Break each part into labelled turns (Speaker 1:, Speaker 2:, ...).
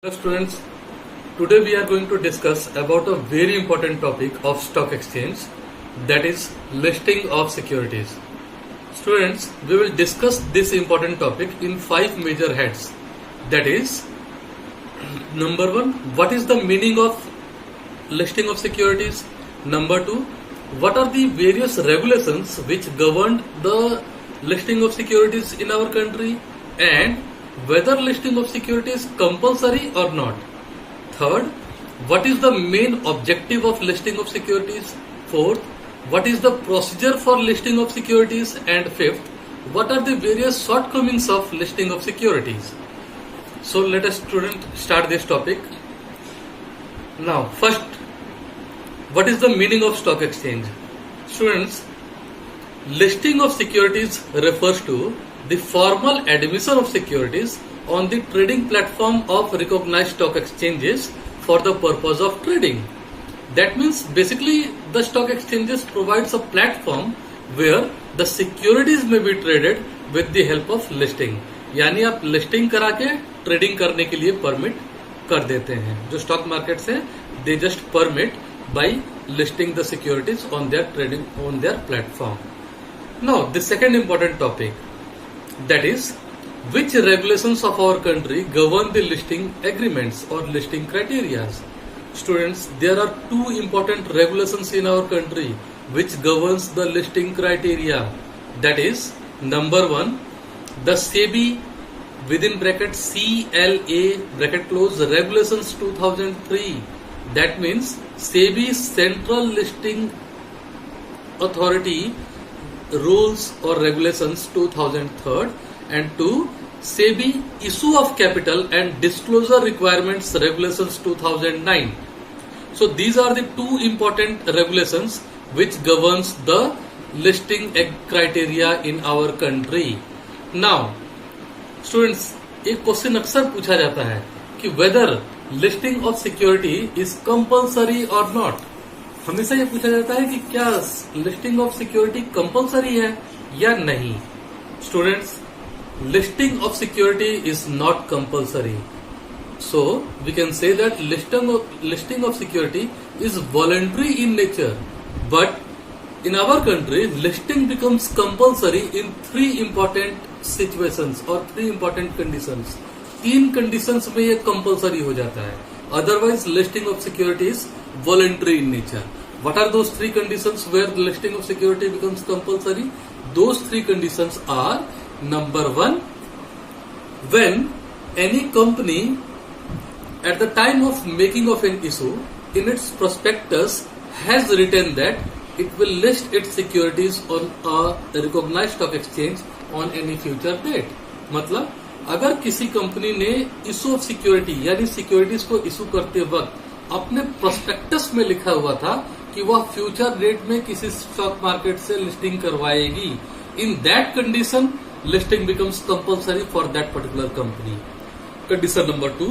Speaker 1: Hello students, today we are going to discuss about a very important topic of stock exchange, that is listing of securities. Students, we will discuss this important topic in 5 major heads. That is, number 1, what is the meaning of listing of securities? Number 2, what are the various regulations which govern the listing of securities in our country, and whether listing of securities is compulsory or not. Third, what is the main objective of listing of securities? Fourth, what is the procedure for listing of securities? And fifth, what are the various shortcomings of listing of securities? So let us start this topic. Now first, what is the meaning of stock exchange? Students, listing of securities refers to the formal admission of securities on the trading platform of recognized stock exchanges for the purpose of trading. That means basically the stock exchanges provides a platform where the securities may be traded with the help of listing. यानी आप listing करा के trading करने के लिए permit कर देते हैं. जो स्टॉक मार्केट से they just permit by listing the securities on their trading on their platform. Now the second important topic, that is, which regulations of our country govern the listing agreements or listing criteria? Students, there are 2 important regulations in our country which governs the listing criteria. That is, number 1, the SEBI within bracket CLA bracket close regulations 2003. That means SEBI Central Listing Authority rules or regulations 2003, and 2, SEBI issue of capital and disclosure requirements regulations 2009. So these are the 2 important regulations which governs the listing criteria in our country. Now students, एक question अक्सर पूछा जाता है कि whether listing of security is compulsory or not. हमेशा ये पूछा जाता है कि क्या लिस्टिंग ऑफ सिक्योरिटी कंपलसरी है या नहीं. Students, listing of security is not compulsory. So we can say that listing of security is voluntary in nature, but in our country listing becomes compulsory in 3 important situations और 3 important conditions. 3 conditions में ये compulsory हो जाता है. Otherwise, listing of security is voluntary in nature. What are those 3 conditions where the listing of security becomes compulsory? Those 3 conditions are, number 1, when any company at the time of making of an issue in its prospectus has written that it will list its securities on a recognized stock exchange on any future date. मतलब अगर किसी company ने issue of security यानी securities को issue करते वक्त अपने prospectus में लिखा हुआ था कि वह फ्यूचर डेट में किसी स्टॉक मार्केट से लिस्टिंग करवाएगी, in that condition listing becomes compulsory for that particular company. Condition number 2,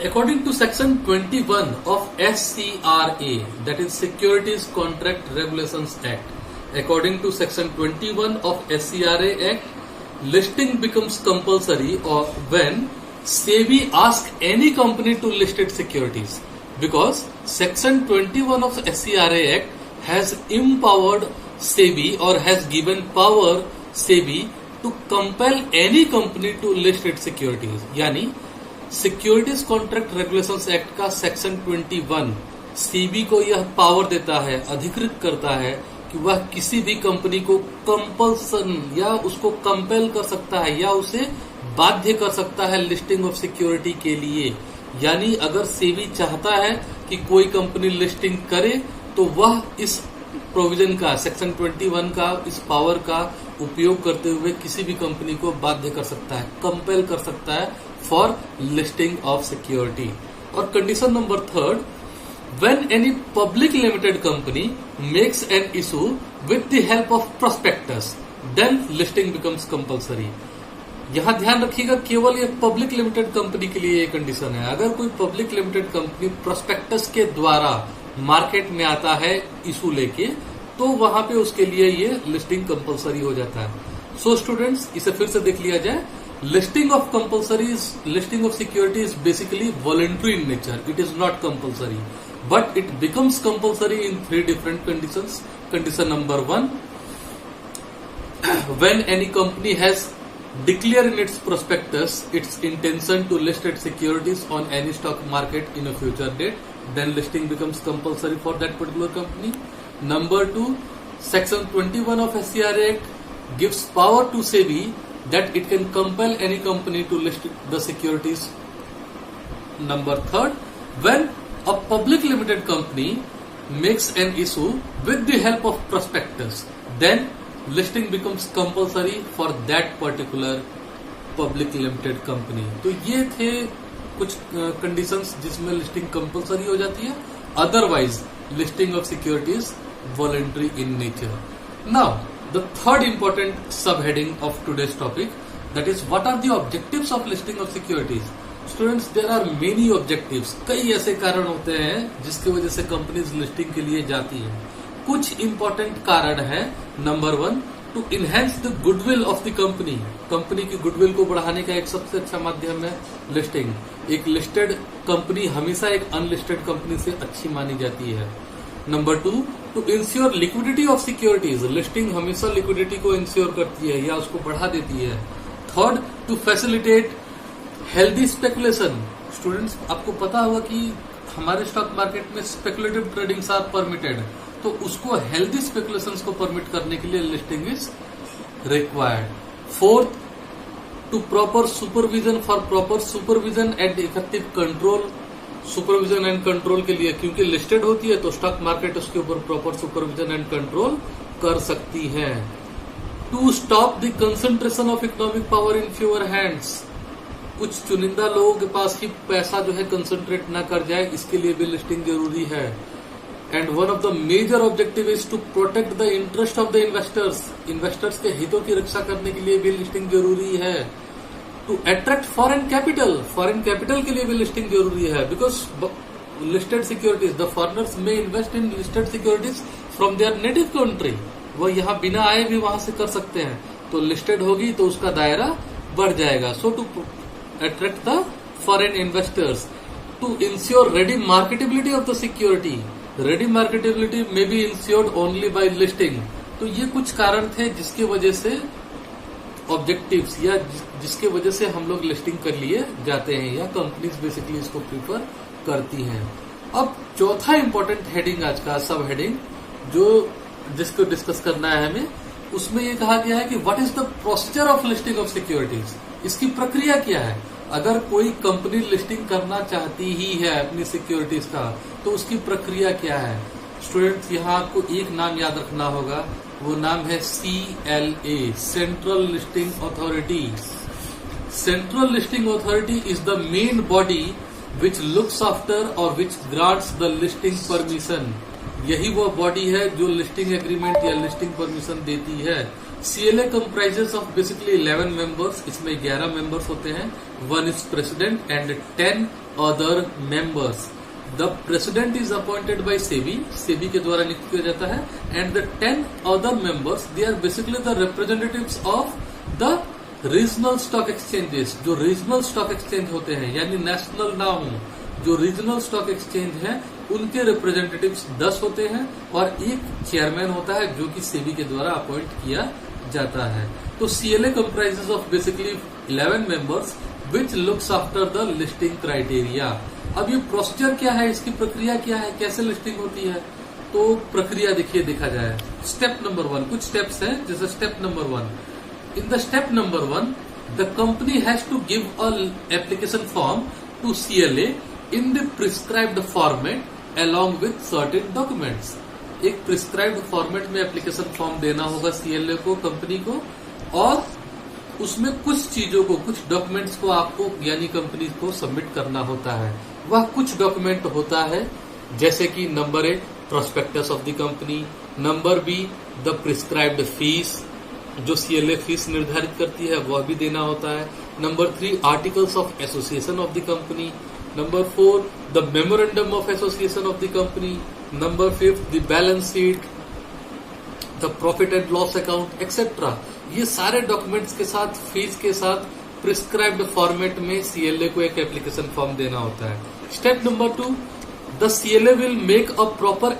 Speaker 1: according to section 21 of SCRA, that is securities contract regulations act. According to section 21 of SCRA act, listing becomes compulsory or when SEBI asks any company to list its securities, because section 21 of SCRA Act has empowered SEBI or has given power SEBI to compel any company to list its securities. यानी securities contract regulations act का section 21 SEBI को यह power देता है, अधिकृत करता है कि वह किसी भी कंपनी को कंपल्सन या उसको कंपेल कर सकता है या उसे बाध्य कर सकता है लिस्टिंग ऑफ सिक्योरिटी के लिए. यानी अगर सेबी चाहता है कि कोई कंपनी लिस्टिंग करे तो वह इस प्रोविजन का, सेक्शन 21 का, इस पावर का उपयोग करते हुए किसी भी कंपनी को बाध्य कर सकता है, कंपेल कर सकता है फॉर लिस्टिंग ऑफ सिक्योरिटी. और condition number 3, when any public limited company makes an issue with the help of prospectus, then listing becomes compulsory. यहाँ ध्यान रखिएगा, केवल ये पब्लिक लिमिटेड कंपनी के लिए ये कंडीशन है. अगर कोई पब्लिक लिमिटेड कंपनी प्रोस्पेक्टस के द्वारा मार्केट में आता है इशू लेके, तो वहां पे उसके लिए ये लिस्टिंग कंपलसरी हो जाता है. सो स्टूडेंट्स, इसे फिर से देख लिया जाए Listing of security is basically voluntary in nature. It is not compulsory, but it becomes compulsory in 3 different conditions. Condition number 1, when any company has declared in its prospectus its intention to list its securities on any stock market in a future date, then listing becomes compulsory for that particular company. Number 2, Section 21 of SCRA Act gives power to SEBI that it can compel any company to list the securities. Number 3, when a public limited company makes an issue with the help of prospectus, then listing becomes compulsory for that particular public limited company. तो ये थे कुछ conditions जिसमें listing compulsory हो जाती है. Otherwise listing of securities voluntary in nature. Now the third important sub heading of today's topic, that is what are the objectives of listing of securities. Students, there are many objectives. कई ऐसे कारण होते हैं जिसकी वजह से companies listing के लिए जाती है. कुछ इंपॉर्टेंट कारण है. Number 1, to enhance the goodwill of the company. Company की गुडविल को बढ़ाने का एक सबसे अच्छा माध्यम है लिस्टिंग. एक लिस्टेड कंपनी हमेशा एक अनलिस्टेड कंपनी से अच्छी मानी जाती है. Number 2, to ensure liquidity of securities. Listing हमेशा लिक्विडिटी को इंश्योर करती है या उसको बढ़ा देती है. Third, to facilitate healthy speculation. Students, आपको पता होगा कि हमारे स्टॉक मार्केट में स्पेकुलेटिव ट्रेडिंग्स आर परमिटेड, तो उसको हेल्दी स्पेकुलेशंस को परमिट करने के लिए listing is required. Fourth, to proper supervision, for proper supervision and effective control. Supervision and control के लिए, क्योंकि लिस्टेड होती है तो स्टॉक मार्केट उसके ऊपर प्रॉपर सुपरविजन एंड कंट्रोल कर सकती है. To stop the concentration of economic power in fewer hands. कुछ चुनिंदा लोगों के पास ही पैसा जो है कंसंट्रेट ना कर जाए, इसके लिए भी लिस्टिंग जरूरी है. And one of the major objective is to protect the interest of the investors. Investors के हितों की रक्षा करने के लिए भी लिस्टिंग जरूरी है. To attract foreign capital. Foreign capital के लिए भी लिस्टिंग जरूरी है, because listed securities, the foreigners में invest in listed securities from their native country. वो यहाँ बिना आए भी वहां से कर सकते हैं, तो लिस्टेड होगी तो उसका दायरा बढ़ जाएगा. So to attract the foreign investors. To ensure ready marketability of the security. Ready marketability में be ensured only by listing. तो ये कुछ कारण थे जिसकी वजह से ऑब्जेक्टिव्स या जिसके वजह से हम लोग लिस्टिंग कर लिए जाते हैं या कंपनीज बेसिकली इसको प्रीफर करती हैं. अब चौथा इंपॉर्टेंट हेडिंग आज का सब हेडिंग जो जिसको डिस्कस करना है हमें, उसमें ये कहा गया है कि what is the procedure of listing of securities. इसकी प्रक्रिया क्या है. अगर कोई कंपनी लिस्टिंग करना चाहती ही है अपनी सिक्योरिटीज का, तो उसकी प्रक्रिया क्या है. स्टूडेंट्स, यहाँ आपको एक नाम याद रखना होगा, वो नाम है CLA, central listing authority. Central listing authority is the main body which looks after और विच ग्रांट्स द लिस्टिंग परमिशन. यही वो बॉडी है जो लिस्टिंग एग्रीमेंट या लिस्टिंग परमिशन देती है. CLA comprises of basically 11 members. इसमें 11 members होते हैं. 1 is president and 10 other members. The president is appointed by SEBI. SEBI के द्वारा नियुक्त किया जाता है. And the 10 other members, they are basically the representatives of the regional stock exchanges. जो regional stock exchange होते हैं, यानी national ना हो, जो रीजनल स्टॉक एक्सचेंज है, उनके रिप्रेजेंटेटिव्स 10 होते हैं और एक चेयरमैन होता है जो कि सेबी के द्वारा अपॉइंट किया जाता है. तो CLA comprises of basically 11 members which looks after the listing criteria. अब ये प्रोसीजर क्या है, इसकी प्रक्रिया क्या है, कैसे लिस्टिंग होती है. तो प्रक्रिया देखिए, देखा जाए. स्टेप नंबर 1, कुछ स्टेप्स हैं, जैसे step number 1. In the step number 1, the company has to give a application form to CLA in the prescribed format along with certain documents. एक प्रिस्क्राइब्ड फॉर्मेट में एप्लीकेशन फॉर्म देना होगा CLA को, company को, और उसमें कुछ चीजों को, कुछ डॉक्यूमेंट्स को आपको यानी कंपनी को सबमिट करना होता है. वह कुछ डॉक्यूमेंट होता है जैसे कि number A, prospectus of the company. Number B, the prescribed fees, जो CLA फीस निर्धारित करती है वह भी देना होता है. Number 3, articles of association of the company. Number 4, the memorandum of association of the company. Number 5, the balance sheet, the profit and loss account, etc. ये सारे डॉक्यूमेंट्स के साथ, फीस के साथ प्रिस्क्राइब्ड फॉर्मेट में सीएलए को एक एप्लीकेशन फॉर्म देना होता है। Step number 2, the CLA will make a proper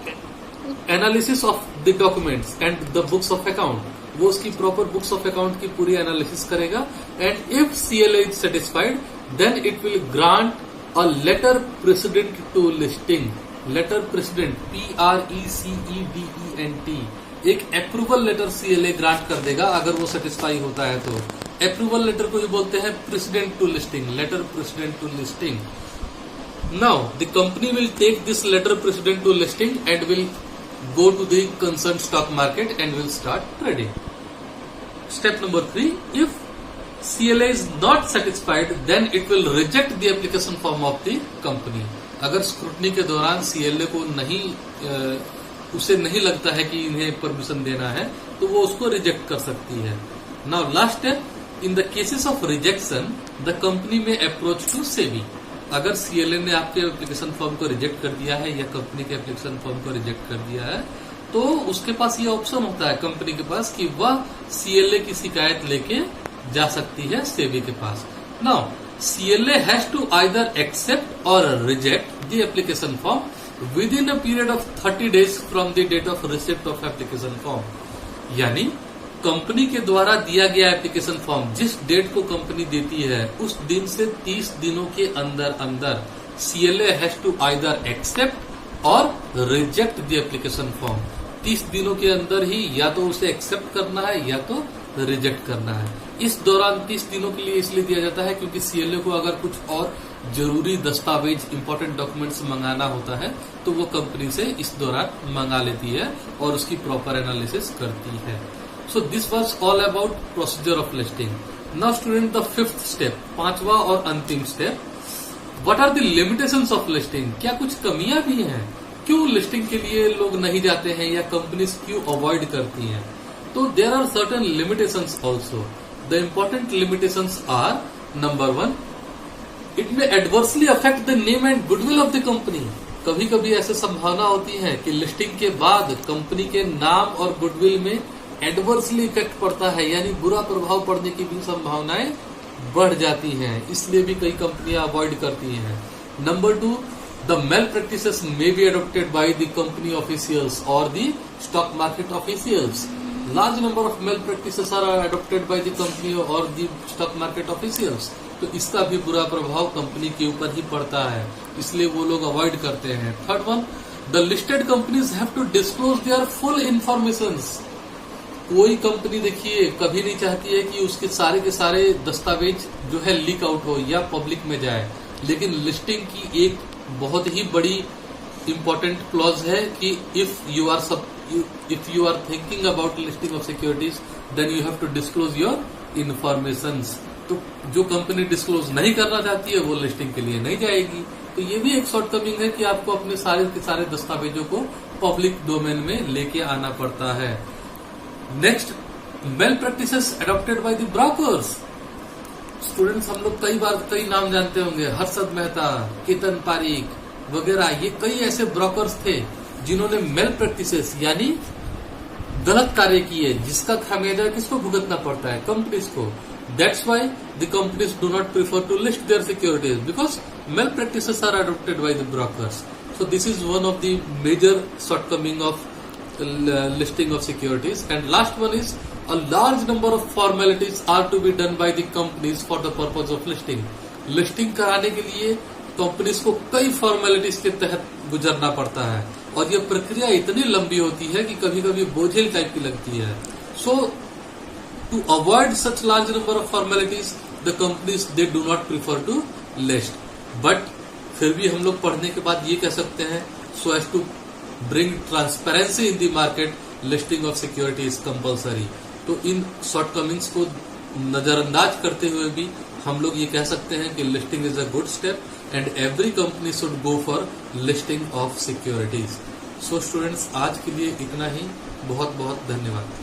Speaker 1: analysis of the documents and the books of account. वो उसकी प्रॉपर बुक्स ऑफ अकाउंट की पूरी एनालिसिस करेगा and if CLA is satisfied then it will grant a letter president to listing. Letter president PRECEDENT, एक approval letter CLA grant कर देगा अगर वो सेटिस्फाई होता है तो। अप्रूवल लेटर को ही बोलते हैं president to listing, letter president to listing. Now the company will take this letter president to listing and will go to the concerned stock market and will start trading. Step number 3, if CLA is not satisfied then it will reject the application form of the company. अगर scrutiny के दौरान CLA को उसे नहीं लगता है कि इन्हें परमिशन देना है तो वो उसको रिजेक्ट कर सकती है। Now last step, in the cases of rejection the company may approach to SEBI. अगर सीएलए ने आपके एप्लीकेशन फॉर्म को रिजेक्ट कर दिया है या कंपनी के एप्लीकेशन फॉर्म को रिजेक्ट कर दिया है तो उसके पास ये ऑप्शन होता है कंपनी के पास कि वह सीएलए की शिकायत लेके जा सकती है सेबी के पास। Now CLA has to either accept और reject the application form within a period of 30 days from the date of receipt of application form. यानी कंपनी के द्वारा दिया गया एप्लीकेशन फॉर्म जिस डेट को कंपनी देती है उस दिन से 30 दिनों के अंदर अंदर CLA has to either accept और रिजेक्ट द एप्लीकेशन फॉर्म। 30 दिनों के अंदर ही या तो उसे एक्सेप्ट करना है या तो रिजेक्ट करना है। इस दौरान 30 दिनों के लिए इसलिए दिया जाता है क्योंकि सीएलए को अगर कुछ और जरूरी दस्तावेज, इंपॉर्टेंट डॉक्यूमेंट्स मंगाना होता है तो वो कंपनी से इस दौरान मंगा लेती है और उसकी प्रॉपर एनालिसिस करती है। So this was all about procedure of listing. Now student, the fifth step, पांचवा और अंतिम step, what are the limitations of listing? क्या कुछ कमियां भी हैं? क्यों लिस्टिंग के लिए लोग नहीं जाते हैं या कंपनीज क्यों अवॉइड करती हैं? तो there are certain limitations also. The important limitations are, number 1, it may adversely affect the name and goodwill of the company. कभी कभी ऐसे संभावना होती है कि लिस्टिंग के बाद कंपनी के नाम और गुडविल में एडवर्सली इफेक्ट पड़ता है, यानी बुरा प्रभाव पड़ने की भी संभावनाएं बढ़ जाती हैं, इसलिए भी कई कंपनियां अवॉइड करती हैं। Number 2, the malpractices may be adopted by the company officials और the stock market officials. Large number of malpractices are adopted by the company और द स्टॉक मार्केट ऑफिशियल्स, तो इसका भी बुरा प्रभाव कंपनी के ऊपर ही पड़ता है, इसलिए वो लोग अवॉइड करते हैं। Third one, the listed companies have to disclose their full informations. कोई कंपनी देखिए कभी नहीं चाहती है कि उसके सारे के सारे दस्तावेज जो है लीक आउट हो या पब्लिक में जाए, लेकिन लिस्टिंग की एक बहुत ही बड़ी इंपॉर्टेंट क्लॉज है कि if you are thinking about listing of securities then you have to disclose your informations. तो जो कंपनी डिस्क्लोज नहीं करना चाहती है वो लिस्टिंग के लिए नहीं जाएगी। तो ये भी एक शॉर्टकमिंग है कि आपको अपने सारे के सारे दस्तावेजों को पब्लिक डोमेन में लेके आना पड़ता है। Next, malpractices adopted by the brokers. Students, हम लोग कई नाम जानते होंगे, हर्षद मेहता, केतन पारीक वगैरह, ये कई ऐसे ब्रोकर्स थे जिन्होंने मेल प्रैक्टिसेस यानी गलत कार्य किए जिसका खामियाजा किसको भुगतना पड़ता है? कंपनीज को। That's why the companies do not prefer to list their securities because malpractices are adopted by the brokers. So this is one of the major shortcoming of listing of securities. And last one is, a large number of formalities are to be done by the companies for the purpose of listing. Listing कराने के लिए companies को कई formalities के तहत गुजरना पड़ता है और ये प्रक्रिया इतनी लंबी होती है कि कभी कभी बोझिल टाइप की लगती है। So to avoid such large number of formalities the companies they do not prefer to list, but फिर भी हम लोग पढ़ने के बाद ये कह सकते हैं, so as to bring transparency in the market, listing of security is compulsory. तो इन शॉर्टकमिंग्स को नजरअंदाज करते हुए भी हम लोग ये कह सकते हैं कि listing is a good step and every company should go for listing of securities. So students, आज के लिए इतना ही। बहुत बहुत धन्यवाद।